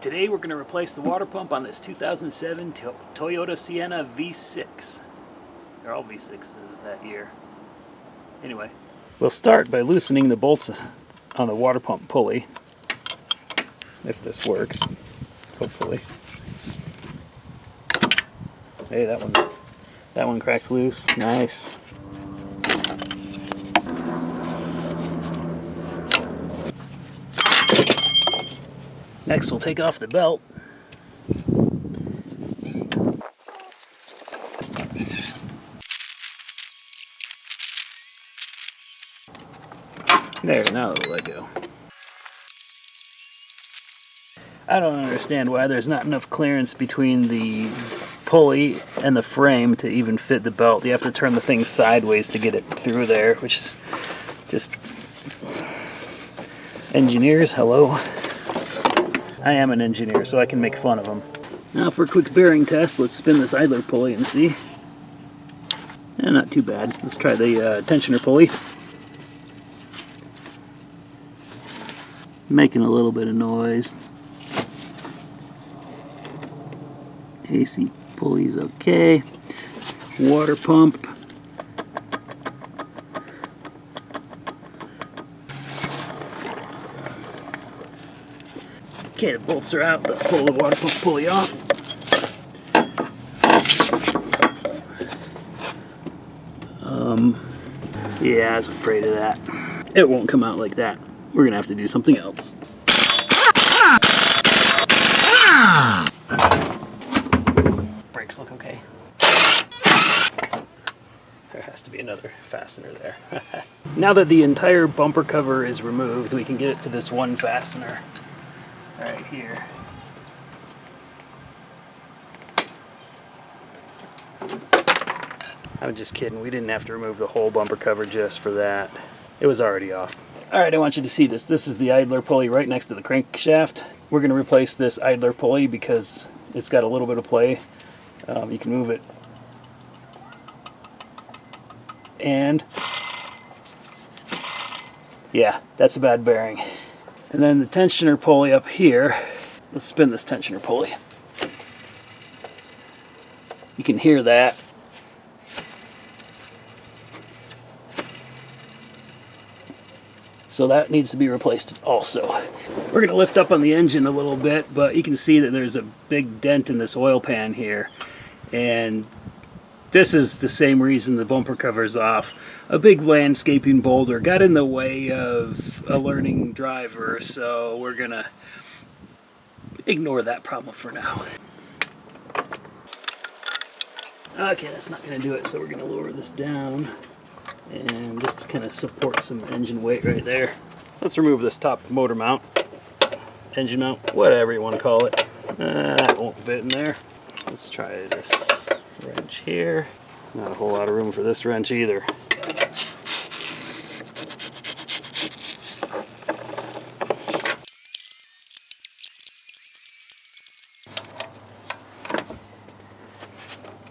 Today we're going to replace the water pump on this 2007 Toyota Sienna V6. They're all V6s that year. Anyway, we'll start by loosening the bolts on the water pump pulley, if this works, hopefully. Hey, that one cracked loose. Nice. Next, we'll take off the belt. There, now it'll let go. I don't understand why there's not enough clearance between the pulley and the frame to even fit the belt. You have to turn the thing sideways to get it through there, which is just... Engineers, hello. I am an engineer, so I can make fun of them. Now for a quick bearing test, let's spin this idler pulley and see. Not too bad. Let's try the tensioner pulley. Making a little bit of noise. AC pulley's okay. Water pump. Okay, the bolts are out. Let's pull the water pump pulley off. Yeah, I was afraid of that. It won't come out like that. We're gonna have to do something else. Brakes look okay. There has to be another fastener there. Now that the entire bumper cover is removed, we can get it to this one fastener right here. I'm just kidding, we didn't have to remove the whole bumper cover just for that. It was already off. Alright, I want you to see this. This is the idler pulley right next to the crankshaft. We're going to replace this idler pulley because it's got a little bit of play. You can move it. And yeah, that's a bad bearing. And then the tensioner pulley up here. Let's spin this tensioner pulley. You can hear that. So that needs to be replaced also. We're going to lift up on the engine a little bit, but you can see that there's a big dent in this oil pan here. And this is the same reason the bumper cover's off. A big landscaping boulder got in the way of a learning driver, so we're going to ignore that problem for now. Okay, that's not going to do it, so we're going to lower this down. And just kind of support some engine weight right there. Let's remove this top motor mount, engine mount, whatever you want to call it. That won't fit in there. Let's try this wrench here. Not a whole lot of room for this wrench either.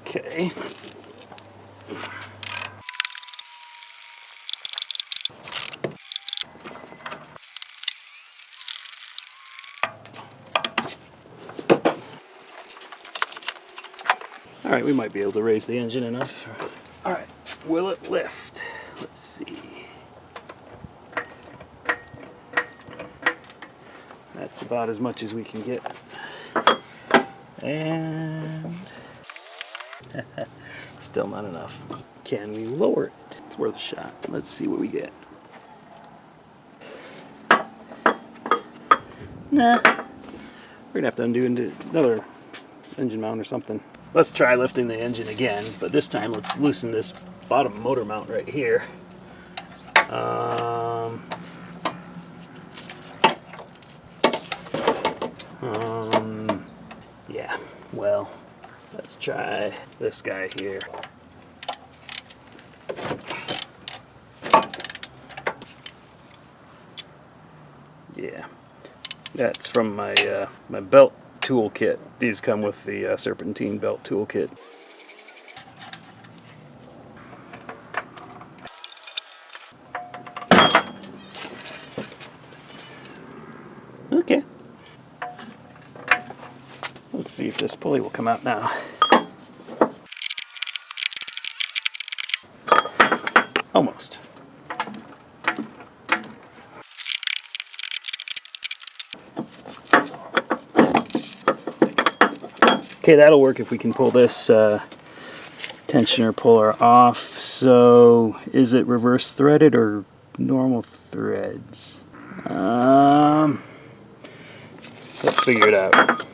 Okay. Alright, we might be able to raise the engine enough. Alright, will it lift? Let's see. That's about as much as we can get. And still not enough. Can we lower it? It's worth a shot. Let's see what we get. Nah. We're gonna have to undo another engine mount or something. Let's try lifting the engine again, but this time let's loosen this bottom motor mount right here. Yeah, well, let's try this guy here. Yeah, that's from my my belt toolkit. These come with the serpentine belt toolkit. Okay. Let's see if this pulley will come out now. Almost. Okay, that'll work if we can pull this tensioner puller off. So, is it reverse threaded or normal threads? Let's figure it out.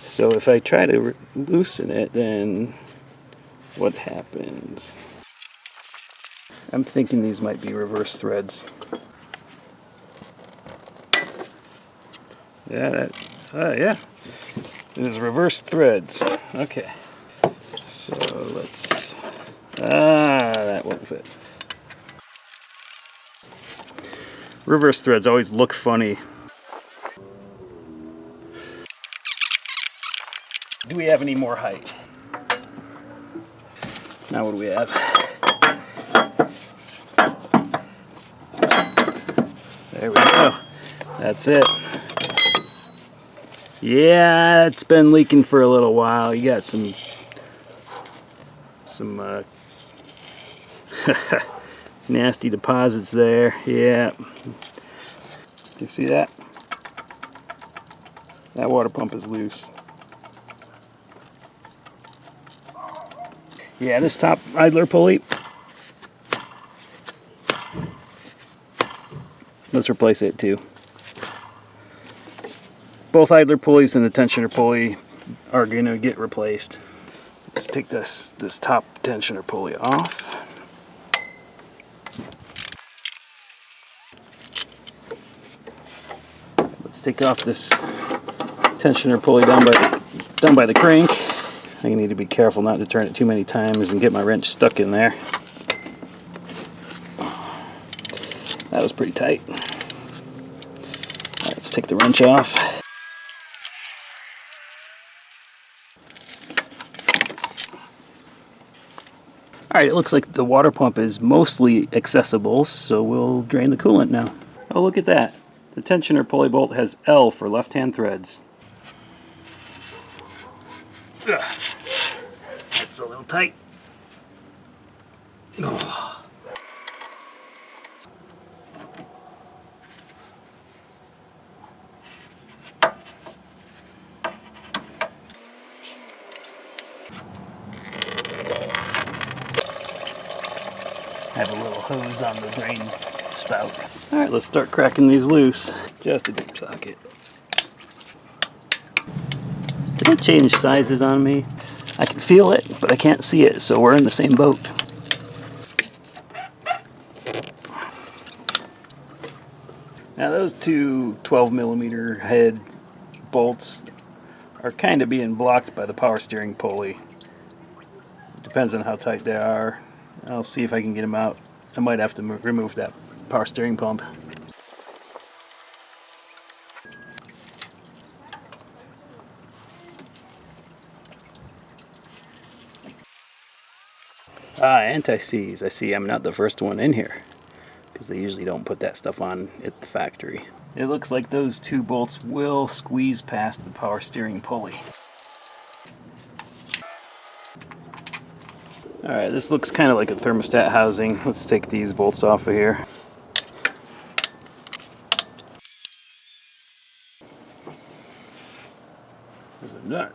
So if I try to loosen it, then what happens? I'm thinking these might be reverse threads. Yeah, yeah. It is reverse threads. Okay. So let's... that won't fit. Reverse threads always look funny. Do we have any more height? Now what do we have? There we go. That's it. Yeah, it's been leaking for a little while. You got some nasty deposits there. Yeah. You see that? That water pump is loose. Yeah, this top idler pulley. Let's replace it too. Both idler pulleys and the tensioner pulley are going to get replaced. Let's take this top tensioner pulley off. Let's take off this tensioner pulley down by the crank. I need to be careful not to turn it too many times and get my wrench stuck in there. That was pretty tight. All right, let's take the wrench off. Alright, it looks like the water pump is mostly accessible, so we'll drain the coolant now. Oh, look at that. The tensioner pulley bolt has L for left-hand threads. Ugh. It's a little tight. Oh. Have a little hose on the drain spout. Alright, let's start cracking these loose. Just a dip socket. Did it change sizes on me? I can feel it, but I can't see it, so we're in the same boat. Now those two 12mm head bolts are kind of being blocked by the power steering pulley. It depends on how tight they are. I'll see if I can get them out. I might have to remove that power steering pump. Anti-seize. I see I'm not the first one in here, because they usually don't put that stuff on at the factory. It looks like those two bolts will squeeze past the power steering pulley. Alright, this looks kind of like a thermostat housing. Let's take these bolts off of here. There's a nut.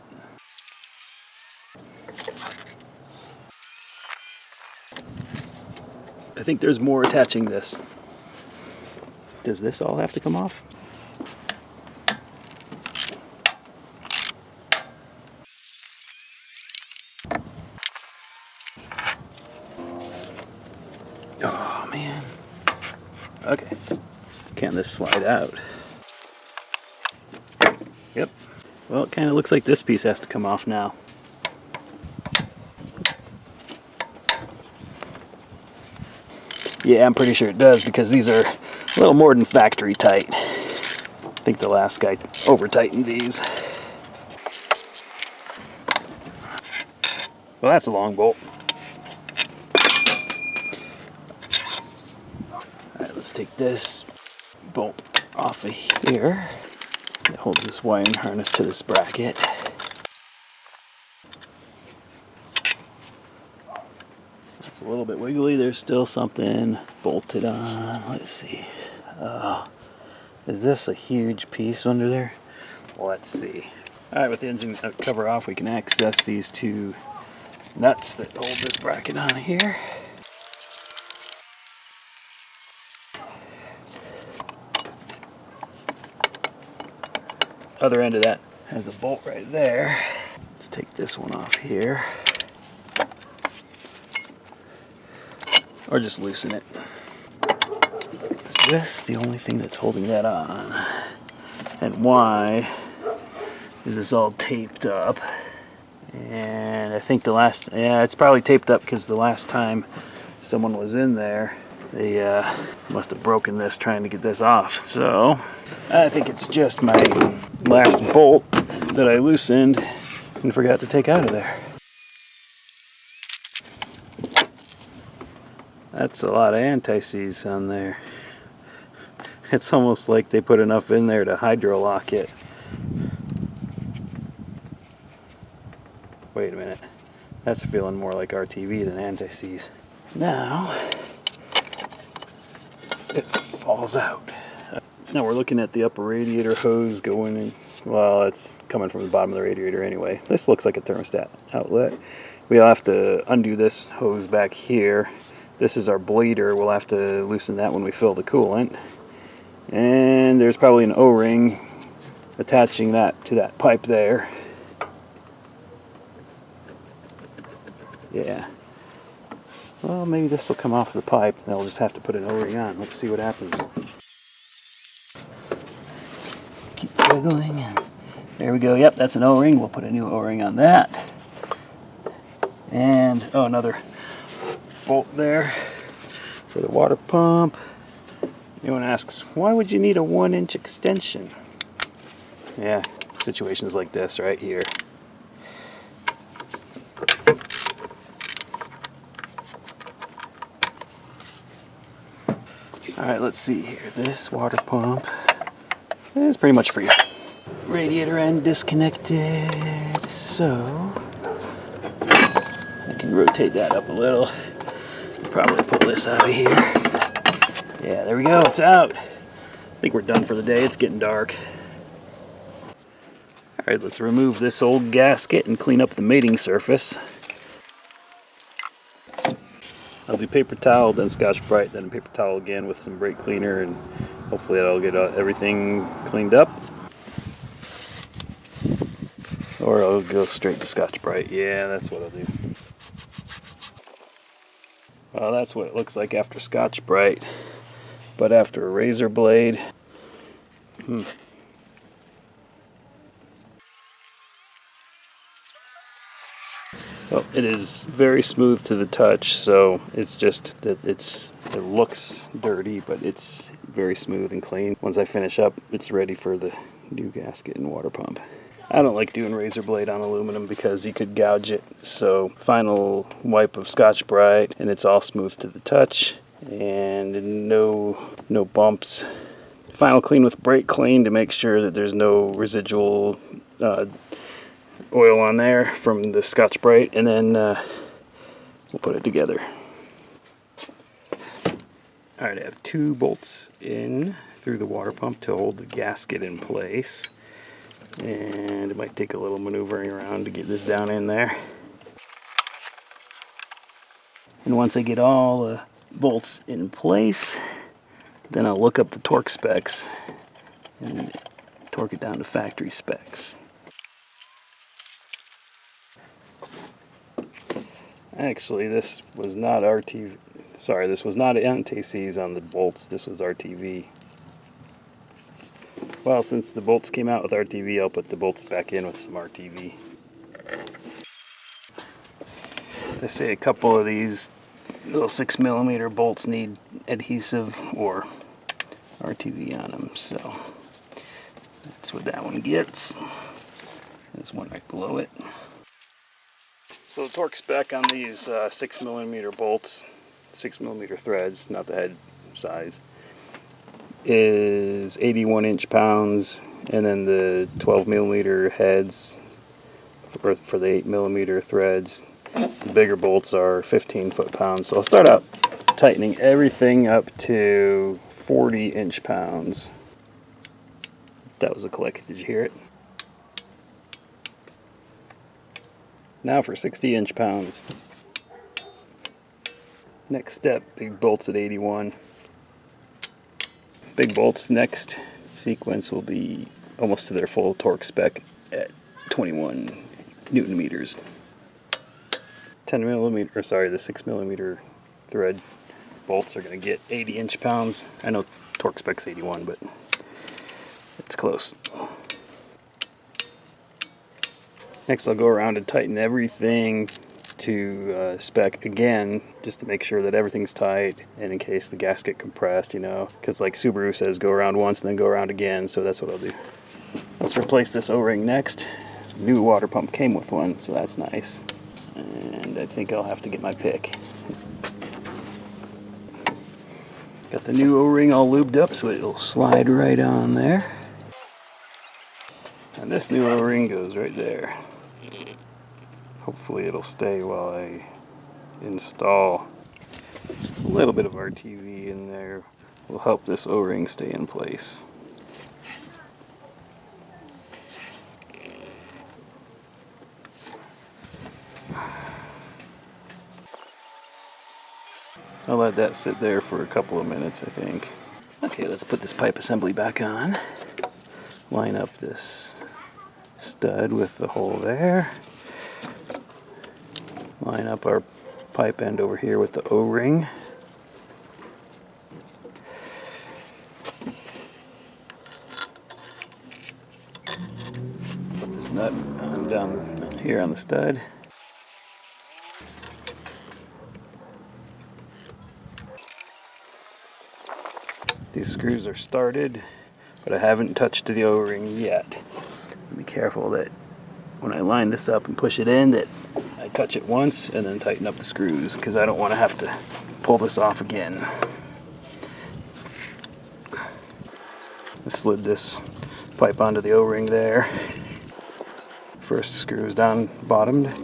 I think there's more attaching this. Does this all have to come off? Oh man. Okay. Can this slide out? Yep. Well, it kind of looks like this piece has to come off now. Yeah, I'm pretty sure it does, because these are a little more than factory tight. I think the last guy over-tightened these. Well, that's a long bolt. Alright, let's take this bolt off of here. It holds this wiring harness to this bracket. It's a little bit wiggly. There's still something bolted on. Let's see. Is this a huge piece under there? Let's see. Alright, with the engine cover off, we can access these two nuts that hold this bracket on here. Other end of that has a bolt right there. Let's take this one off here. Or just loosen it. Is this the only thing that's holding that on? And why is this all taped up? And I think it's probably taped up because the last time someone was in there, they must have broken this trying to get this off. So I think it's just my last bolt that I loosened and forgot to take out of there. That's a lot of anti-seize on there. It's almost like they put enough in there to hydro-lock it. Wait a minute. That's feeling more like RTV than anti-seize. Now, it falls out. Now we're looking at the upper radiator hose going in. Well, it's coming from the bottom of the radiator anyway. This looks like a thermostat outlet. We'll have to undo this hose back here. This is our bleeder. We'll have to loosen that when we fill the coolant. And there's probably an O-ring attaching that to that pipe there. Yeah. Well, maybe this will come off the pipe and I'll just have to put an O-ring on. Let's see what happens. Keep wiggling and there we go. Yep, that's an O-ring. We'll put a new O-ring on that. And another bolt there for the water pump. Anyone asks, why would you need a 1-inch extension? Yeah, situations like this right here. Alright, let's see here. This water pump is pretty much free. Radiator end disconnected, so I can rotate that up a little. Probably pull this out of here. Yeah, there we go, it's out. I think we're done for the day, it's getting dark. Alright, let's remove this old gasket and clean up the mating surface. I'll do paper towel, then Scotch-Brite, then paper towel again with some brake cleaner, and hopefully that'll get everything cleaned up. Or I'll go straight to Scotch-Brite. Yeah, that's what I'll do. Well, that's what it looks like after Scotch-Brite, but after a razor blade, Well, it is very smooth to the touch, so it's just that it looks dirty, but it's very smooth and clean. Once I finish up, it's ready for the new gasket and water pump. I don't like doing razor blade on aluminum because you could gouge it. So final wipe of Scotch-Brite and it's all smooth to the touch and no bumps. Final clean with brake clean to make sure that there's no residual oil on there from the Scotch-Brite, and then we'll put it together. Alright, I have 2 bolts in through the water pump to hold the gasket in place. And it might take a little maneuvering around to get this down in there. And once I get all the bolts in place, then I'll look up the torque specs and torque it down to factory specs. Actually, this was not RTV. Sorry, this was not anti-seize on the bolts. This was RTV. Well, since the bolts came out with RTV, I'll put the bolts back in with some RTV. They say a couple of these little 6mm bolts need adhesive or RTV on them, so that's what that one gets. There's one right below it. So the torque spec on these 6mm bolts, 6mm threads, not the head size, is 81 inch-pounds, and then the 12mm heads for the 8mm threads The bigger bolts are 15 foot-pounds. So I'll start out tightening everything up to 40 inch-pounds. That was a click. Did you hear it? Now for 60 inch-pounds. Next step, big bolts at 81. Big bolts next sequence will be almost to their full torque spec at 21 Newton meters. 10 millimeter, or sorry, the 6 millimeter thread bolts are going to get 80 inch-pounds. I know torque spec's 81, but it's close. Next I'll go around and tighten everything to spec again, just to make sure that everything's tight, and in case the gasket compressed, you know, because like Subaru says, go around once and then go around again, so that's what I'll do. Let's replace this O-ring next. New water pump came with one, so that's nice. And I think I'll have to get my pick. Got the new O-ring all lubed up so it'll slide right on there. And this new O-ring goes right there. Hopefully it'll stay while I install. A little bit of RTV in there will help this O-ring stay in place. I'll let that sit there for a couple of minutes, I think. Okay, let's put this pipe assembly back on. Line up this stud with the hole there. Line up our pipe end over here with the O-ring. Put this nut down here on the stud. These screws are started, but I haven't touched the O-ring yet. Be careful that when I line this up and push it in, that I touch it once and then tighten up the screws, because I don't want to have to pull this off again. I slid this pipe onto the O-ring there. First screw is down bottomed.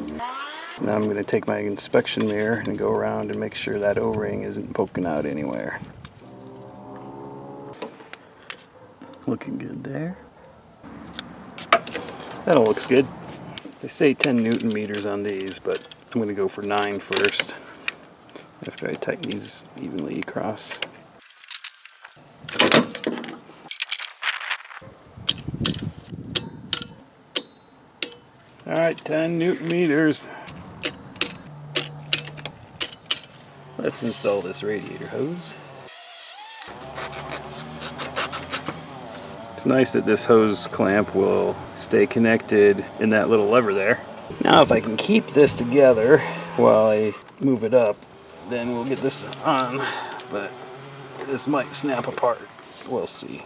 Now I'm going to take my inspection mirror and go around and make sure that O-ring isn't poking out anywhere. Looking good there. That all looks good. They say 10 Newton meters on these, but I'm going to go for 9 first after I tighten these evenly across. Alright, 10 Newton meters. Let's install this radiator hose. It's nice that this hose clamp will stay connected in that little lever there. Now if I can keep this together while I move it up, then we'll get this on, but this might snap apart. We'll see.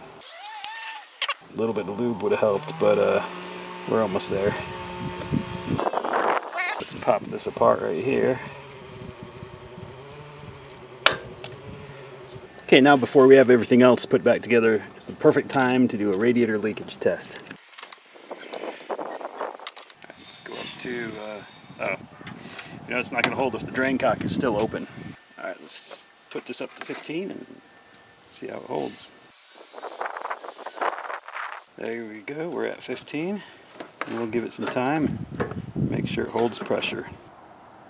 A little bit of lube would have helped, but we're almost there. Let's pop this apart right here. Okay, now before we have everything else put back together, it's the perfect time to do a radiator leakage test. Let's go up to, you know, it's not going to hold if the drain cock is still open. Alright, let's put this up to 15 and see how it holds. There we go, we're at 15. And we'll give it some time, make sure it holds pressure.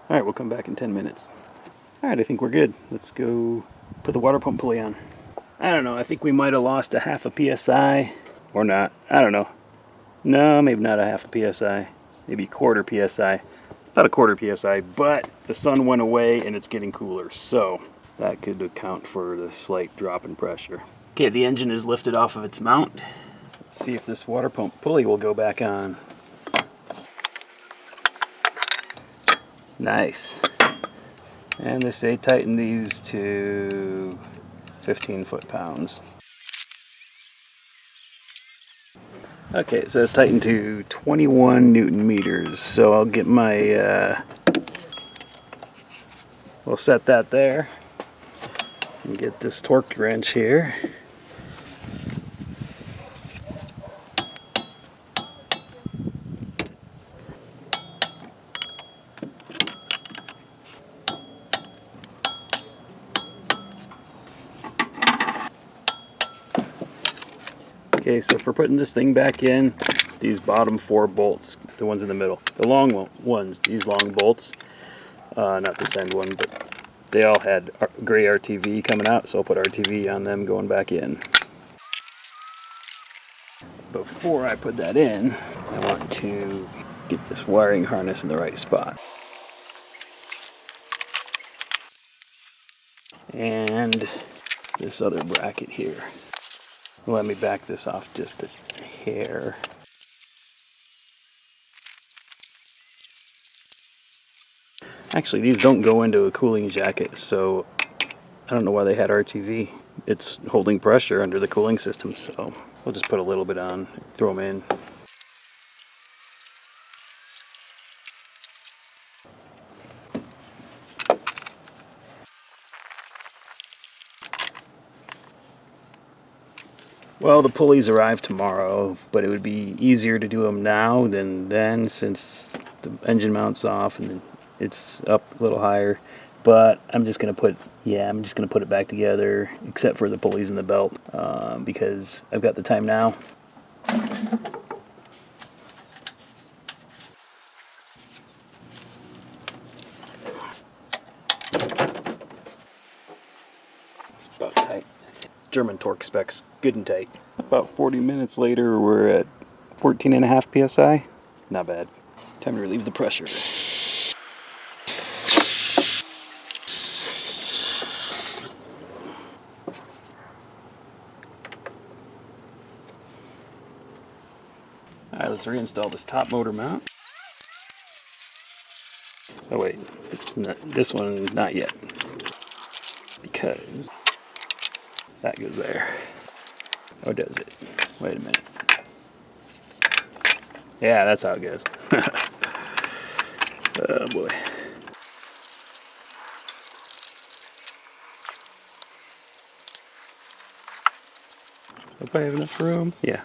Alright, we'll come back in 10 minutes. Alright, I think we're good. Let's go put the water pump pulley on. I don't know, I think we might have lost a half a PSI, or not, I don't know. No, maybe not a half a PSI, maybe a quarter PSI. About a quarter PSI, but the sun went away and it's getting cooler, so that could account for the slight drop in pressure. Okay, the engine is lifted off of its mount. Let's see if this water pump pulley will go back on. Nice. And they say tighten these to 15 foot-pounds. Okay, it says tighten to 21 Newton meters. So I'll get my, we'll set that there. And get this torque wrench here. Okay, so for putting this thing back in, these bottom 4 bolts, the ones in the middle, the long ones, these long bolts, not this end one, but they all had gray RTV coming out, so I'll put RTV on them going back in. Before I put that in, I want to get this wiring harness in the right spot. And this other bracket here. Let me back this off just a hair. Actually, these don't go into a cooling jacket, so I don't know why they had RTV. It's holding pressure under the cooling system, so we'll just put a little bit on, throw them in. Well, the pulleys arrive tomorrow, but it would be easier to do them now than then, since the engine mount's off and it's up a little higher. But I'm just gonna put it back together, except for the pulleys and the belt, because I've got the time now. It's about tight. German torque specs, good and tight. About 40 minutes later, we're at 14.5 psi. Not bad. Time to relieve the pressure. Alright, let's reinstall this top motor mount. Oh wait, this one not yet, because that goes there. Oh, does it? Wait a minute. Yeah, that's how it goes. Oh boy. Hope I have enough room. Yeah.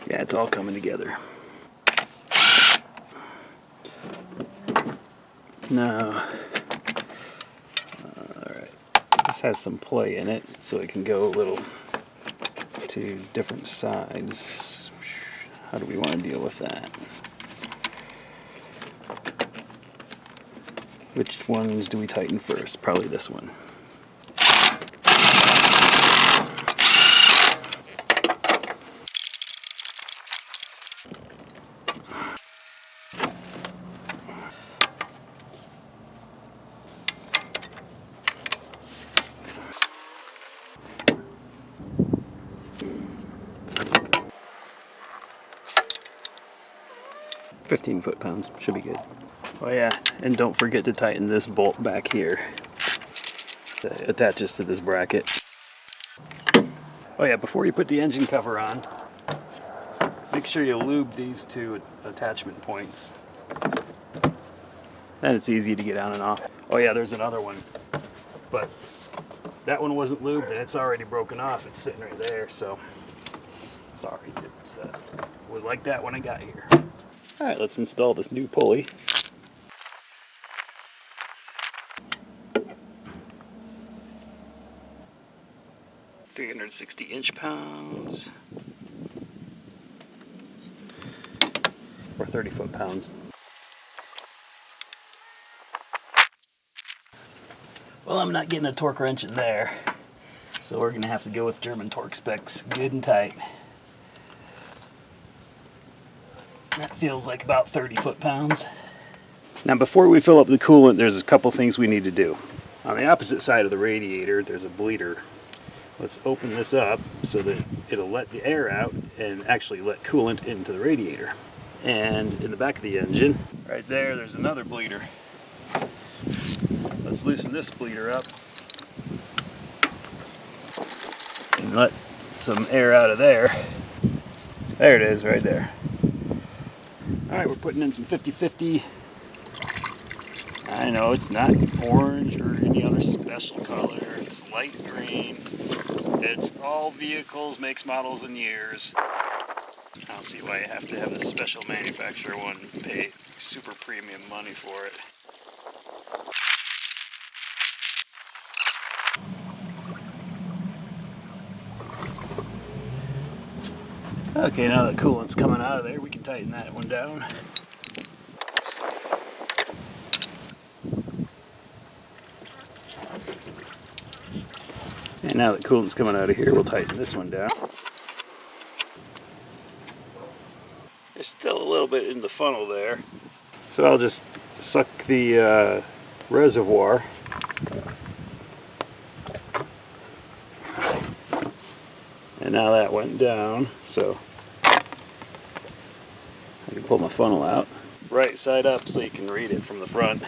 Yeah, it's all coming together. Now, alright, this has some play in it, so it can go a little to different sides. How do we want to deal with that? Which ones do we tighten first? Probably this one. $15 foot-pounds should be good. Oh yeah, and don't forget to tighten this bolt back here that attaches to this bracket. Oh yeah, before you put the engine cover on, make sure you lube these 2 attachment points. Then it's easy to get on and off. Oh yeah, there's another one, but that one wasn't lubed and it's already broken off. It's sitting right there, so sorry. It was like that when I got here. Alright, let's install this new pulley. $360 inch-pounds. Or 30 foot-pounds. Well, I'm not getting a torque wrench in there, so we're going to have to go with German torque specs, good and tight. That feels like about 30 foot-pounds. Now before we fill up the coolant, there's a couple things we need to do. On the opposite side of the radiator, there's a bleeder. Let's open this up so that it'll let the air out and actually let coolant into the radiator. And in the back of the engine, right there, there's another bleeder. Let's loosen this bleeder up and let some air out of there. There it is, right there. Alright, we're putting in some 50/50. I know it's not orange or any other special color. It's light green. It's all vehicles, makes, models, and years. don't see why you have to have this special manufacturer one and pay super premium money for it. Okay, now that coolant's coming out of there, we can tighten that one down. And now that coolant's coming out of here, we'll tighten this one down. There's still a little bit in the funnel there, so I'll just suck the reservoir. And now that went down, so I can pull my funnel out. Right side up so you can read it from the front.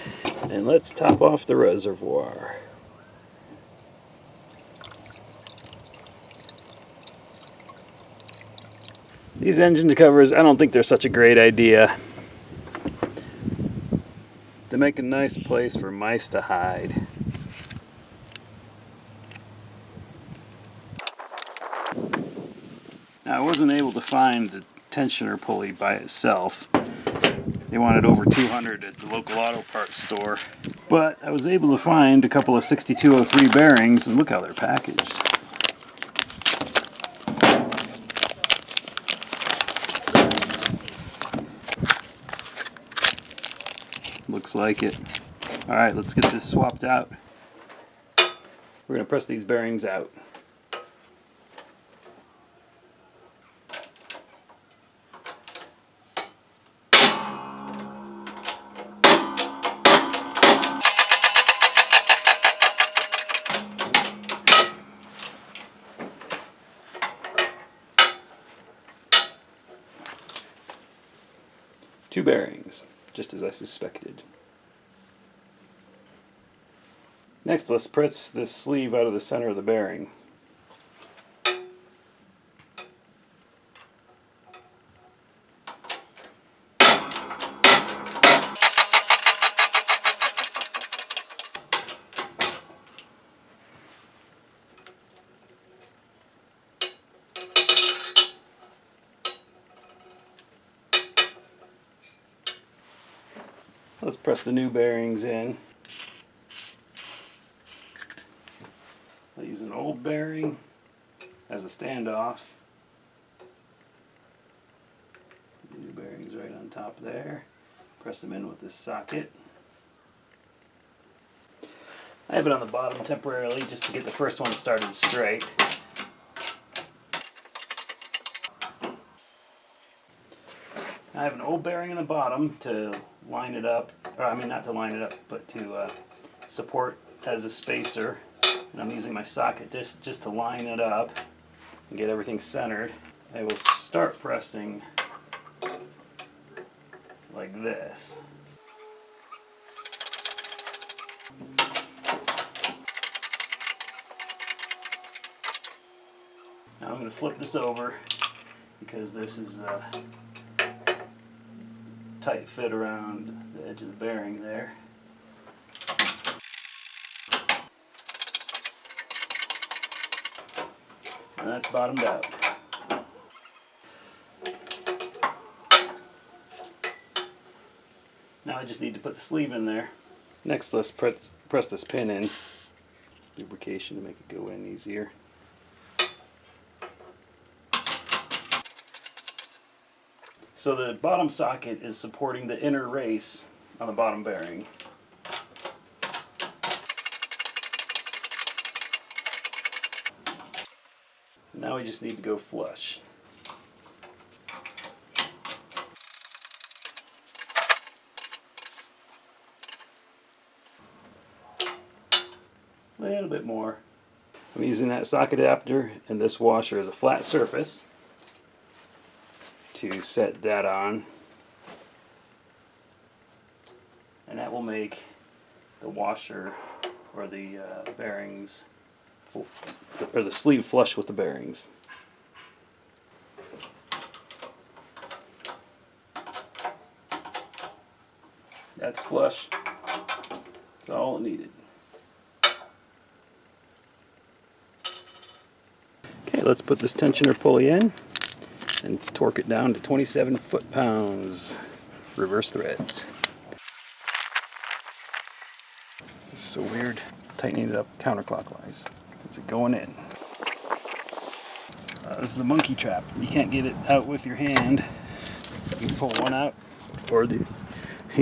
And let's top off the reservoir. These engine covers, I don't think they're such a great idea. They make a nice place for mice to hide. Now, I wasn't able to find the tensioner pulley by itself. They wanted over 200 at the local auto parts store. But I was able to find a couple of 6203 bearings, and look how they're packaged. Looks like it. Alright, let's get this swapped out. We're going to press these bearings out. Two bearings, just as I suspected. Next, let's press this sleeve out of the center of the bearing. Let's press the new bearings in. I'll use an old bearing as a standoff. The new bearing's right on top there. Press them in with this socket. I have it on the bottom temporarily just to get the first one started straight. I have an old bearing in the bottom to line it up, or I mean not to line it up, but to support as a spacer. And I'm using my socket just to line it up and get everything centered. I will start pressing like this. Now I'm going to flip this over because this is tight fit around the edge of the bearing there. And that's bottomed out. Now I just need to put the sleeve in there. Next, let's press this pin in. Lubrication to make it go in easier. So the bottom socket is supporting the inner race on the bottom bearing. Now we just need to go flush. A little bit more. I'm using that socket adapter and this washer as a flat surface to set that on, and that will make the washer or the bearings or the sleeve flush with the bearings. That's flush. That's all it needed. Okay, let's put this tensioner pulley in. and torque it down to 27 foot-pounds. Reverse threads. This is so weird. Tightening it up counterclockwise. Is it going in? This is the monkey trap. You can't get it out with your hand. You can pull one out, or you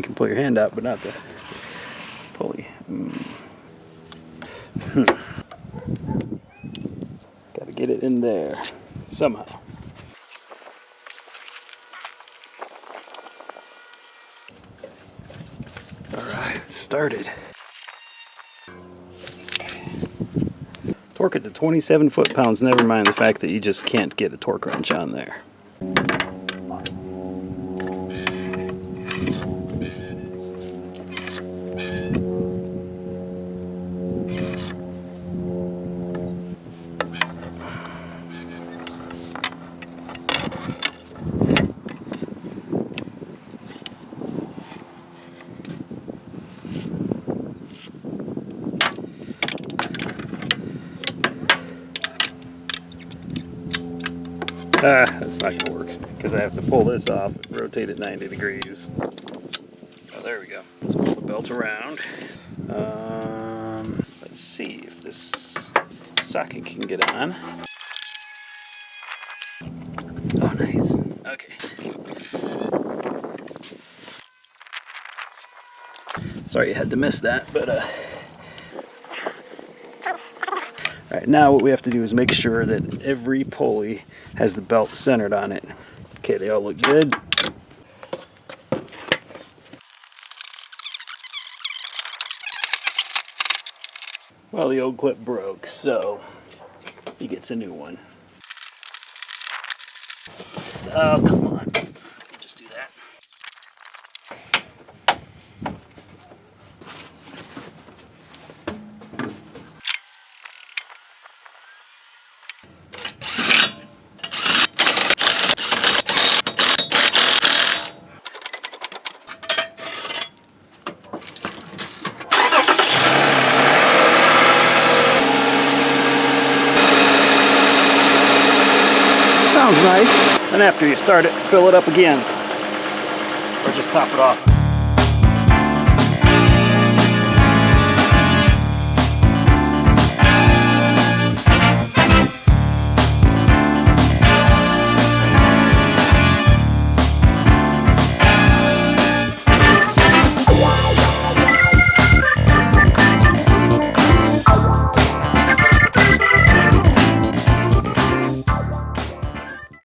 can pull your hand out, but not the pulley. Got to get it in there somehow. All right, it started. Torque it to 27 foot-pounds, never mind the fact that you just can't get a torque wrench on there. That's not going to work because I have to pull this off and rotate it 90 degrees. Oh, there we go. Let's pull the belt around. Let's see if this socket can get on. Oh, nice. Okay. Sorry you had to miss that, but Alright, now what we have to do is make sure that every pulley has the belt centered on it. Okay, they all look good. Well, the old clip broke, so he gets a new one. Oh, come on. Just do that. Sounds nice. And after you start it, fill it up again. Or just top it off.